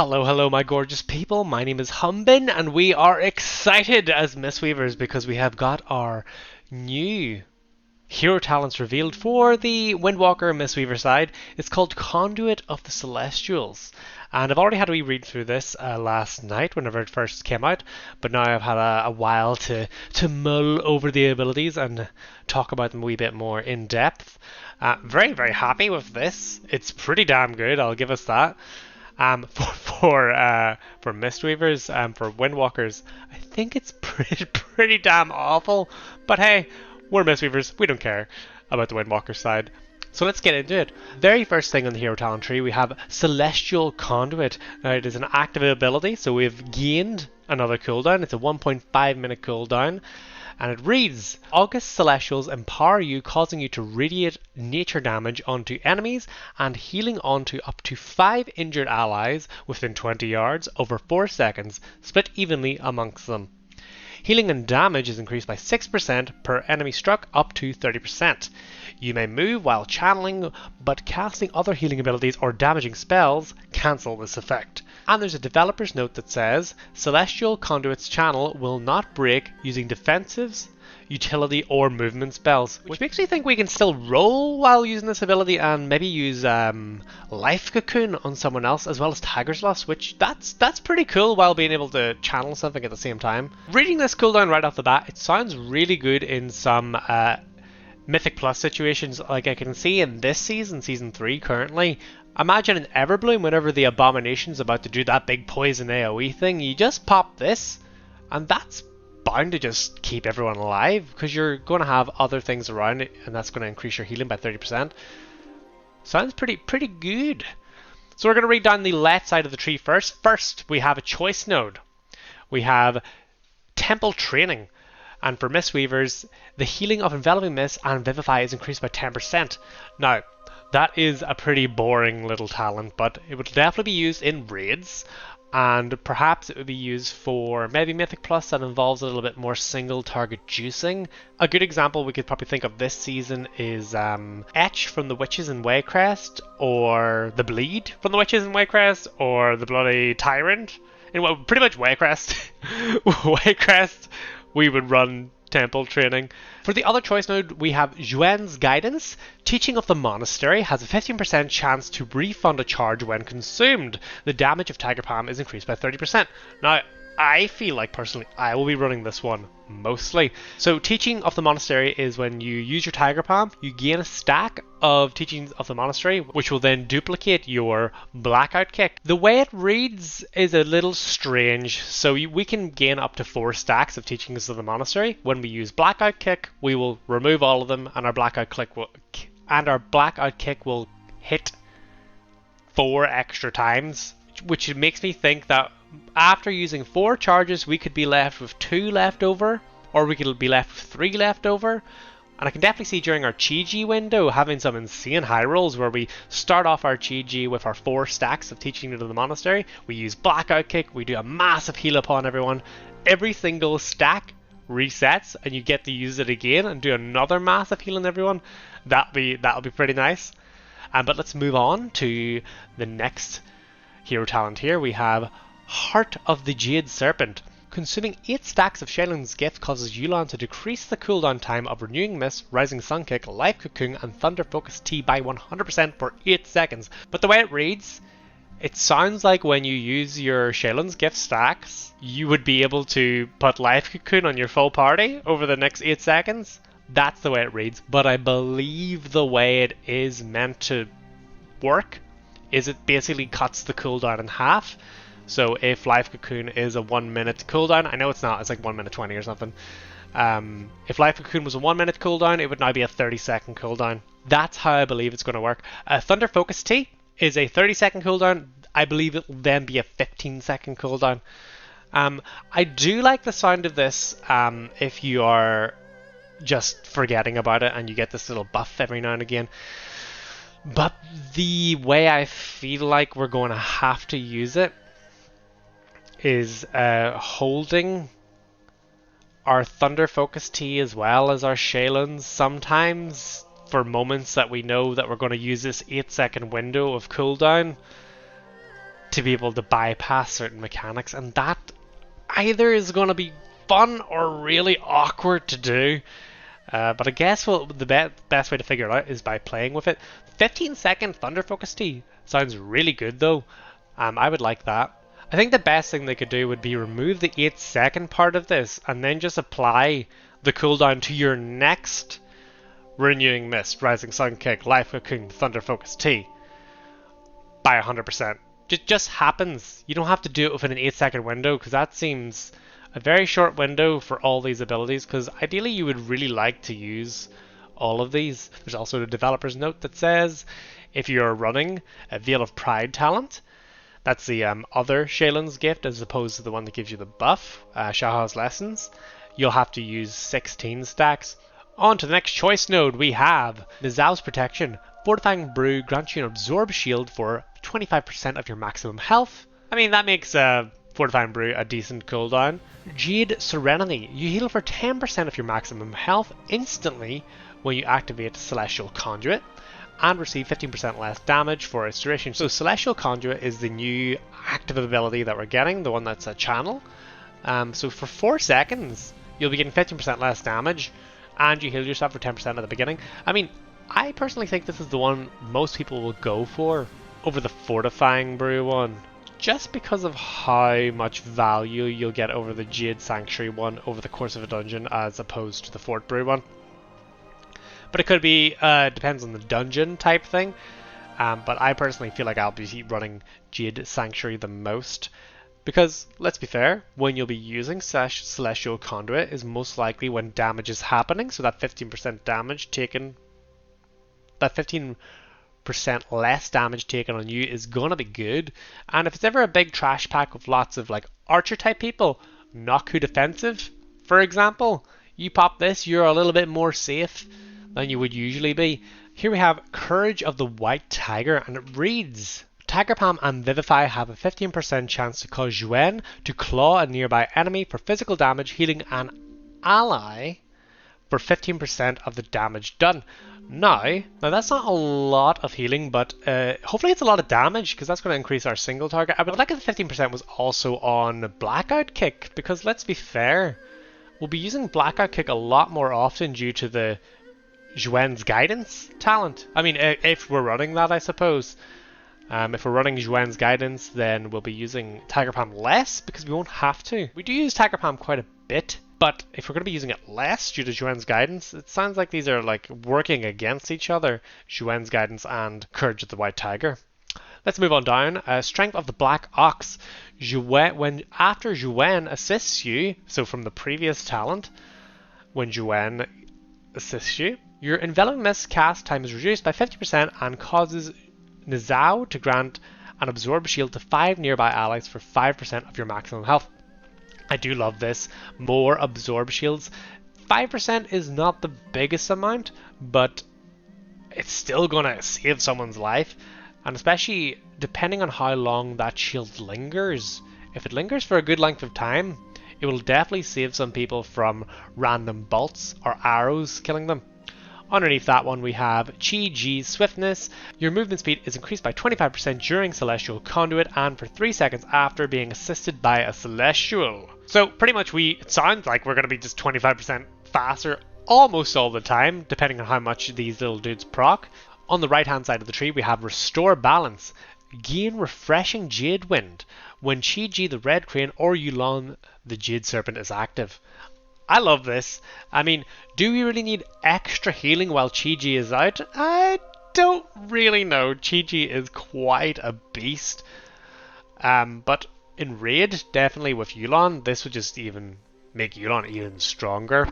Hello, hello, my gorgeous people. My name is Humbin, and we are excited as Mistweavers because we have got our new hero talents revealed for the Windwalker Mistweaver side. It's called Conduit of the Celestials. And I've already had a wee read through this last night whenever it first came out, but now I've had a while to mull over the abilities and talk about them a wee bit more in depth. Very, very happy with this. It's pretty damn good, I'll give us that. For Mistweavers, for Windwalkers, I think it's pretty damn awful. But hey, we're Mistweavers, we don't care about the Windwalker side. So let's get into it. Very first thing on the hero talent tree, we have Celestial Conduit. Now it is an active ability, so we've gained another cooldown. It's a 1.5 minute cooldown. And it reads, August Celestials empower you, causing you to radiate nature damage onto enemies and healing onto up to 5 injured allies within 20 yards over 4 seconds, split evenly amongst them. Healing and damage is increased by 6% per enemy struck up to 30%. You may move while channeling, but casting other healing abilities or damaging spells cancel this effect. And there's a developer's note that says, Celestial Conduit's channel will not break using defensives, utility or movement spells, which makes me think we can still roll while using this ability and maybe use Life Cocoon on someone else as well as Tiger's Lust, which that's pretty cool while being able to channel something at the same time. Reading this cooldown right off the bat, it sounds really good in some Mythic Plus situations. Like I can see in this season, Season 3 currently, imagine in Everbloom whenever the Abomination's about to do that big poison AoE thing, you just pop this and that's bound to just keep everyone alive because you're going to have other things around it and that's going to increase your healing by 30%. Sounds pretty good. So we're going to read down the left side of the tree first. First, we have a choice node. We have Temple Training. And for Mistweavers, the healing of Enveloping Mist and Vivify is increased by 10%. Now, that is a pretty boring little talent, but it would definitely be used in raids. And perhaps it would be used for maybe Mythic Plus that involves a little bit more single target juicing. A good example we could probably think of this season is Etch from the Witches in Waycrest, or the Bleed from the Witches in Waycrest, or the Bloody Tyrant. And well, pretty much Waycrest. Waycrest, we would run Temple Training. For the other choice node, we have Juan's Guidance. Teaching of the Monastery has a 15% chance to refund a charge when consumed. The damage of Tiger Palm is increased by 30%. Now, I feel like personally I will be running this one mostly. So Teaching of the Monastery is when you use your Tiger Palm, you gain a stack of Teachings of the Monastery, which will then duplicate your Blackout Kick. The way it reads is a little strange. So we can gain up to 4 stacks of Teachings of the Monastery. When we use Blackout Kick, we will remove all of them, and our Blackout Kick will hit 4 extra times, which makes me think that after using 4 charges, we could be left with 2 left over, or we could be left with 3 left over. And I can definitely see during our Chi-Ji window having some insane high rolls where we start off our Chi-Ji with our 4 stacks of Teaching to the Monastery. We use Blackout Kick, we do a massive heal upon everyone. Every single stack resets and you get to use it again and do another massive heal on everyone. That'll be pretty nice. But let's move on to the next hero talent here. We have Heart of the Jade Serpent. Consuming 8 stacks of Shelyn's Gift causes Yulon to decrease the cooldown time of Renewing Mist, Rising Sun Kick, Life Cocoon, and Thunder Focus T by 100% for 8 seconds. But the way it reads, it sounds like when you use your Shelyn's Gift stacks, you would be able to put Life Cocoon on your full party over the next 8 seconds. That's the way it reads, but I believe the way it is meant to work is it basically cuts the cooldown in half. So if Life Cocoon is a 1 minute cooldown, I know it's not, it's like 1 minute 20 or something. If Life Cocoon was a 1 minute cooldown, it would now be a 30-second cooldown. That's how I believe it's going to work. Thunder Focus T is a 30-second cooldown. I believe it will then be a 15-second cooldown. I do like the sound of this if you are just forgetting about it and you get this little buff every now and again. But the way I feel like we're going to have to use it is holding our Thunder Focus T as well as our Shelyn's sometimes for moments that we know that we're going to use this 8-second window of cooldown. to be able to bypass certain mechanics, and that either is going to be fun or really awkward to do. But I guess the best way to figure it out is by playing with it. 15-second Thunder Focus Tea sounds really good though. I would like that. I think the best thing they could do would be remove the 8-second part of this and then just apply the cooldown to your next Renewing Mist, Rising Sun Kick, Life Cocoon, Thunder Focus Tea by 100%. It just happens. You don't have to do it within an 8-second window, because that seems a very short window for all these abilities, because ideally you would really like to use all of these. There's also the developer's note that says if you're running a Veil of Pride talent, that's the other Shaylin's gift as opposed to the one that gives you the buff, Shaha's Lessons, you'll have to use 16 stacks. On to the next choice node, we have Nizau's Protection. Fortifying Brew grants you an Absorb Shield for 25% of your maximum health. I mean, that makes Fortifying Brew a decent cooldown. Jade Serenity. You heal for 10% of your maximum health instantly when you activate Celestial Conduit, and receive 15% less damage for its duration. So Celestial Conduit is the new active ability that we're getting, the one that's a channel. So for 4 seconds, you'll be getting 15% less damage, and you heal yourself for 10% at the beginning. I mean, I personally think this is the one most people will go for over the Fortifying Brew one, just because of how much value you'll get over the Jade Sanctuary one over the course of a dungeon as opposed to the Fort Brew one. But it could be, depends on the dungeon type thing. But I personally feel like I'll be running Jade Sanctuary the most. Because, let's be fair, when you'll be using Celestial Conduit is most likely when damage is happening. So that 15% damage taken, that 15% less damage taken on you is going to be good. And if it's ever a big trash pack with lots of like archer type people, Naku defensive, for example, you pop this, you're a little bit more safe than you would usually be. Here we have Courage of the White Tiger, and it reads: Tiger Palm and Vivify have a 15% chance to cause Yuen to claw a nearby enemy for physical damage, healing an ally for 15% of the damage done. Now that's not a lot of healing, but hopefully it's a lot of damage, because that's going to increase our single target. I would like if the 15% was also on Blackout Kick, because let's be fair, we'll be using Blackout Kick a lot more often due to the Yuen's Guidance talent. I mean, if we're running that, I suppose. If we're running Yuen's Guidance, then we'll be using Tiger Palm less, because we won't have to. We do use Tiger Palm quite a bit, but if we're going to be using it less due to Yuen's Guidance, it sounds like these are like working against each other, Yuen's Guidance and Courage of the White Tiger. Let's move on down. Strength of the Black Ox. After Yuen assists you, so from the previous talent, when Yuen assists you, your Enveloping Mist cast time is reduced by 50% and causes Nizau to grant an Absorb Shield to 5 nearby allies for 5% of your maximum health. I do love this. More Absorb Shields. 5% is not the biggest amount, but it's still going to save someone's life. And especially depending on how long that shield lingers. If it lingers for a good length of time, it will definitely save some people from random bolts or arrows killing them. Underneath that one we have Chi Ji's Swiftness. Your movement speed is increased by 25% during Celestial Conduit and for 3 seconds after being assisted by a Celestial. So pretty much it sounds like we're going to be just 25% faster almost all the time, depending on how much these little dudes proc. On the right hand side of the tree we have Restore Balance. Gain Refreshing Jade Wind when Chi Ji the Red Crane or Yulon the Jade Serpent is active. I love this. I mean, do we really need extra healing while Chi Ji is out? I don't really know. Chi Ji is quite a beast. But in raid, definitely with Yulon, this would just even make Yulon even stronger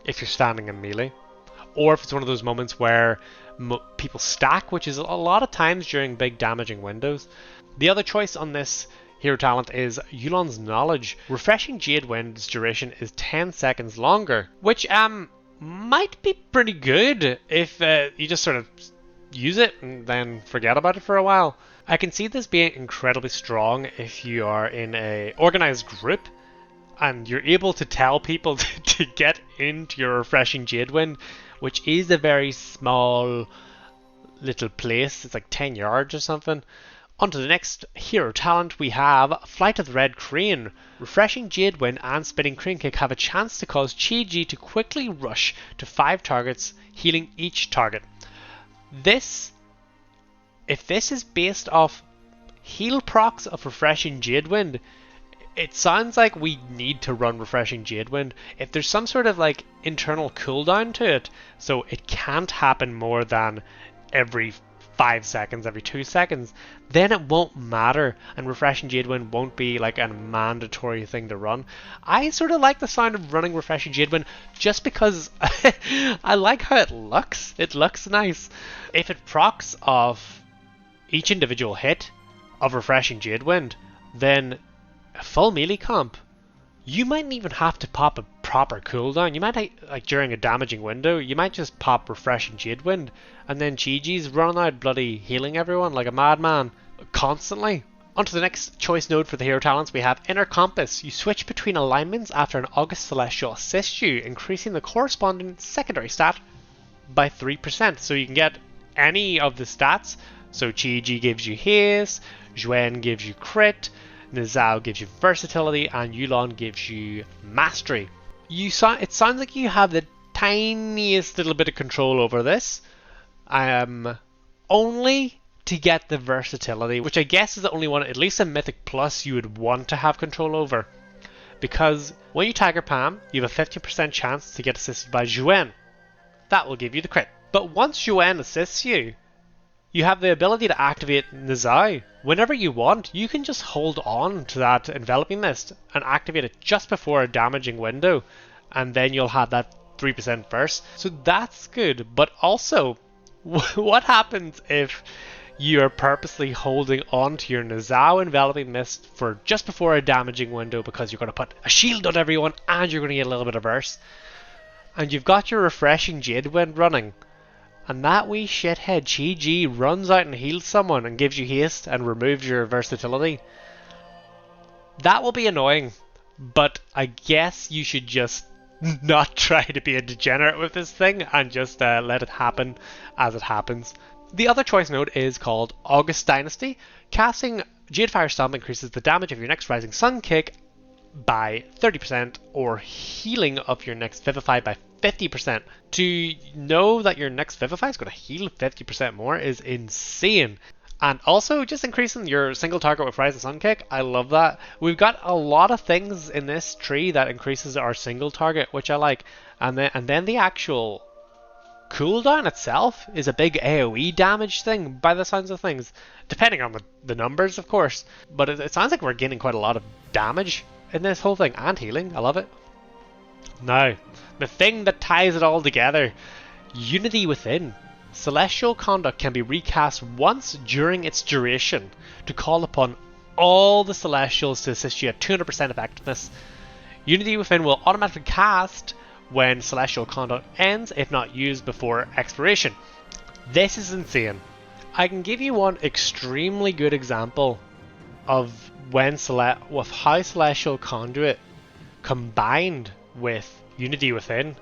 if you're standing in melee. Or if it's one of those moments where people stack, which is a lot of times during big damaging windows. The other choice on this hero talent is Yulon's Knowledge. Refreshing Jade Wind's duration is 10 seconds longer, which might be pretty good if you just sort of use it and then forget about it for a while. I can see this being incredibly strong if you are in a organized group and you're able to tell people to get into your Refreshing Jade Wind, which is a very small little place. It's like 10 yards or something. On to the next hero talent, we have Flight of the Red Crane. Refreshing Jade Wind and Spinning Crane Kick have a chance to cause Chi-Ji to quickly rush to 5 targets, healing each target. If this is based off heal procs of Refreshing Jade Wind, it sounds like we need to run Refreshing Jade Wind. If there's some sort of like internal cooldown to it, so it can't happen more than every 5 seconds, every 2 seconds, then it won't matter, and Refreshing Jade Wind won't be like a mandatory thing to run. I sort of like the sound of running Refreshing Jade Wind just because I like how it looks. It looks nice. If it procs off each individual hit of Refreshing Jade Wind, then a full melee comp, you mightn't even have to pop a proper cooldown. You might, like during a damaging window, you might just pop Refreshing Jade Wind, and then Chi-Ji's running out bloody healing everyone like a madman constantly. On to the next choice node for the hero talents, we have Inner Compass. You switch between alignments after an August Celestial assists you, increasing the corresponding secondary stat by 3%. So you can get any of the stats. So Chi-Ji gives you haste, Zhuan gives you crit, Nizao gives you versatility, and Yulon gives you mastery. It sounds like you have the tiniest little bit of control over this, only to get the versatility, which I guess is the only one, at least in Mythic Plus, you would want to have control over. Because when you Tiger Palm, you have a 50% chance to get assisted by Zhuan. That will give you the crit. But once Zhuan assists you, you have the ability to activate Nizao. Whenever you want, you can just hold on to that Enveloping Mist and activate it just before a damaging window, and then you'll have that 3% burst. So that's good, but also, what happens if you're purposely holding on to your Nizao Enveloping Mist for just before a damaging window because you're going to put a shield on everyone and you're going to get a little bit of burst, and you've got your Refreshing Jade Wind running, and that wee shithead Chi-Ji runs out and heals someone and gives you haste and removes your versatility? That will be annoying, but I guess you should just not try to be a degenerate with this thing and just let it happen as it happens. The other choice node is called August Dynasty. Casting Jadefire Stomp increases the damage of your next Rising Sun kick by 30%, or healing of your next Vivify by 50%. To know that your next Vivify is going to heal 50% more is insane. And also just increasing your single target with Rising Sun Kick, I love that. We've got a lot of things in this tree that increases our single target, which I like. And then the actual cooldown itself is a big AoE damage thing by the sounds of things, depending on the numbers, of course. But it sounds like we're gaining quite a lot of damage in this whole thing, and healing. I love it. Now, the thing that ties it all together, Unity Within. Celestial Conduct can be recast once during its duration to call upon all the Celestials to assist you at 200% effectiveness. Unity Within will automatically cast when Celestial Conduct ends, if not used before expiration. This is insane. I can give you one extremely good example of how Celestial Conduit combined with Unity Within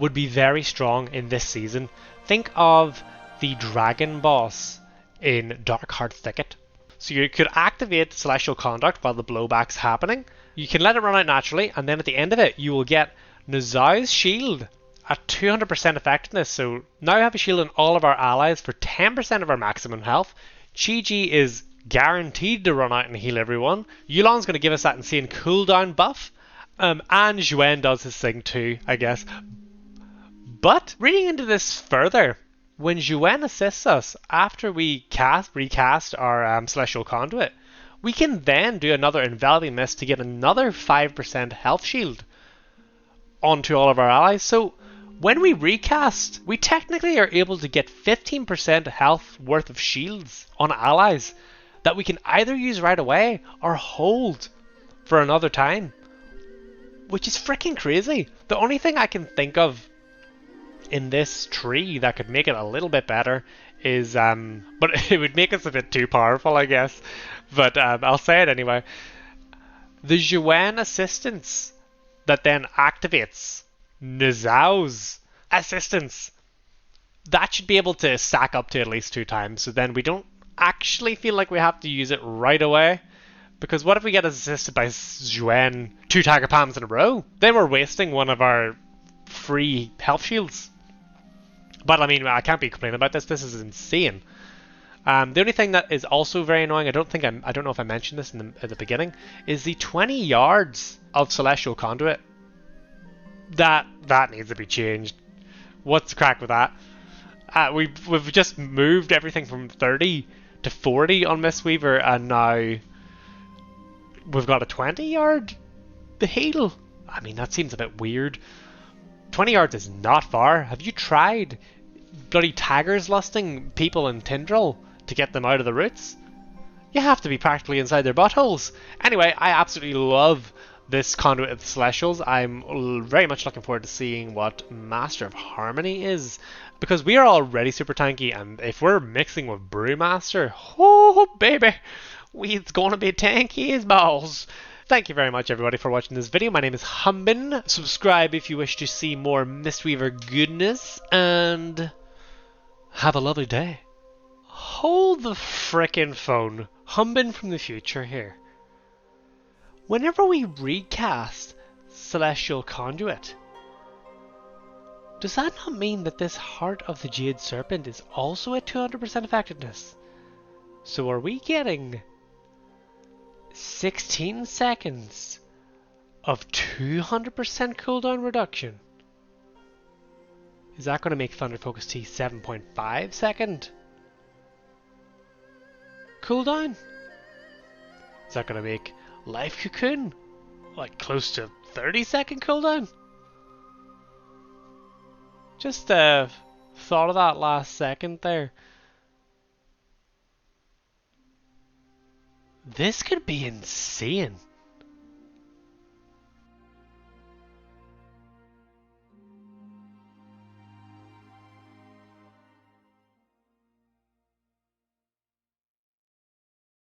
would be very strong in this season. Think of the dragon boss in Darkheart Thicket. So you could activate Celestial Conduct while the blowback's happening. You can let it run out naturally, and then at the end of it, you will get Nizao's shield at 200% effectiveness. So now we have a shield on all of our allies for 10% of our maximum health. Chi-Ji is guaranteed to run out and heal everyone. Yulon's going to give us that insane cooldown buff. And Zhuan does his thing too, I guess. But reading into this further, when Zhuan assists us after we recast our Celestial Conduit, we can then do another Enveloping Mist to get another 5% health shield onto all of our allies. So when we recast, we technically are able to get 15% health worth of shields on allies that we can either use right away or hold for another time, which is freaking crazy. The only thing I can think of in this tree that could make it a little bit better is, but it would make us a bit too powerful, I guess, but I'll say it anyway. The Zhuan assistance that then activates Nizao's assistance, that should be able to stack up to at least 2 times, so then we don't actually feel like we have to use it right away. Because what if we get assisted by Zhuen 2 Tiger Palms in a row? Then we're wasting one of our free health shields. But I mean, I can't be complaining about this. This is insane. The only thing that is also very annoying, I don't know if I mentioned this at the beginning, is the 20 yards of Celestial Conduit. That needs to be changed. What's the crack with that? We've just moved everything from 30 to 40 on Mistweaver, and now we've got a 20-yard heal. I mean, that seems a bit weird. 20 yards is not far. Have you tried bloody taggers lusting people in Tindril to get them out of the roots? You have to be practically inside their buttholes. Anyway, I absolutely love this Conduit of the Celestials. I'm very much looking forward to seeing what Master of Harmony is, because we are already super tanky, and if we're mixing with Brewmaster, oh baby, it's gonna be tanky as balls. Thank you very much everybody for watching this video. My name is Humbin. Subscribe if you wish to see more Mistweaver goodness, and have a lovely day. Hold the frickin' phone. Humbin from the future here. Whenever we recast Celestial Conduit, does that not mean that this Heart of the Jade Serpent is also at 200% effectiveness? So are we getting 16 seconds of 200% cooldown reduction? Is that going to make Thunder Focus T 7.5 second cooldown? Is that going to make Life Cocoon like close to 30-second cooldown? Just thought of that last second there. This could be insane.